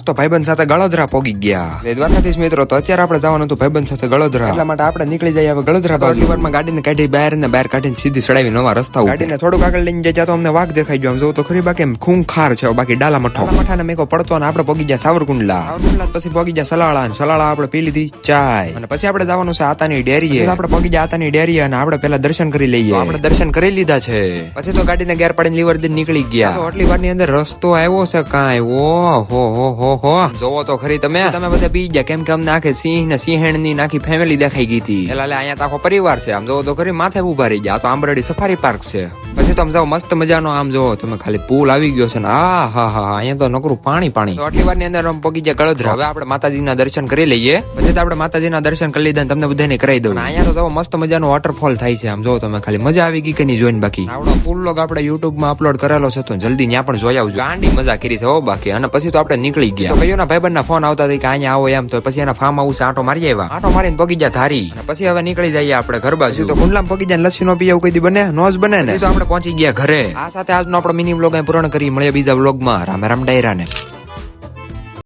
તો ભાઈબંધ સાથે ગળોદરા પોગી ગયા. દ્વારકાધીશ મિત્રો, તો અત્યારે આપણે જવાનું હતું ભાઈબંધ સાથે ગળોદરા. એટલા માટે આપણે નીકળી જઈએ હવે ગળોદરા બાજુ. વારમાં ગાડીને કાઢી બહાર કાઢીને સીધી ચડાવી નવા રસ્તા. ગાડીને થોડુંક આગળ લઈને જાય તો અમને વાઘ દેખાઈ ગયો. આમ જોઉં તો ખરી બાકી એમ ખૂંખાર છે, બાકી ડાલા મઠાને મેકો પડતો અને આપણે પોગી ગયા સાવરકુંડલા. પછી પોગી ગયા સલાળા, અને સલાળા આપણે પી લીધી ચાય. અને પછી આપણે જવાનું છે આતાની ડેરીએ. આપણે પોગી ગયા આતાની ડેરીએ અને આપણે પેલા દર્શન કરી લઈએ. આપણે દર્શન કરી લીધા છે. પછી તો ગાડીને ગેર પાડીને લીવર દઈને નીકળી ગયા. આટલી વારની અંદર રસ્તો આવ્યો છે કાંઈ. હો જોવો તો ખરી તમે બધા પી ગયા, કેમ કે અમને આખે સિંહ ને સિંહણ ની નાખી ફેમિલી દેખાઈ ગઈ હતી. એટલે અહીંયા તો આખો પરિવાર છે. આમ જોવો તો ખરી માથે ઉભા રહી ગયા. આ તો આંબરડી સફારી પાર્ક છે. પછી તો આમ જાવ મસ્ત મજાનો આમ જોવો તમે ખાલી પુલ આવી ગયો છે ને. હા અહીંયા તો નકરું પાણી. તો આટલી વાર ની અંદર આમ પગી ગયા ગળોદરા. હવે આપણે માતાજીના દર્શન કરી લઈએ. પછી તો આપણે માતાજીના દર્શન કરી લીધા, તમને બધાને કરાવી દઉં. અહીંયા તો મસ્ત મજાનો વોટરફોલ થાય છે. આમ જોવો તમે ખાલી મજા આવી ગઈ કે નહીં જોઈને. બાકી આવડો ફૂલ લોગ આપણે યુટ્યુબ માં અપલોડ કરેલો છે, તો જલ્દી ત્યાં પણ જોઈ આવજો. ગાંડી મજા કરી છે હો બાકી. અને પછી તો આપણે નીકળી ગયા. તો કયો ના ભાઈબંધ ના ફોન આવતા કે અહીંયા આવો એમ, તો પછી એના ફાર્મ હાઉસ આટો મારી આવ્યા. આટો મારીને પગી ગયા ધારી. અને પછી હવે નીકળી જઈએ આપણે ઘર બાજુ. તો કુંડલામ પગી જાય લસ્સી નો પીએ કઈ દી બને નો જ બને ને. તો આપણે પહોંચી ગયા ઘરે. આ સાથે આજનો આપણો મિની વ્લોગ પૂર્ણ કરી. મળીએ બીજા વ્લોગમાં. રામ રામ ડાયરા ને.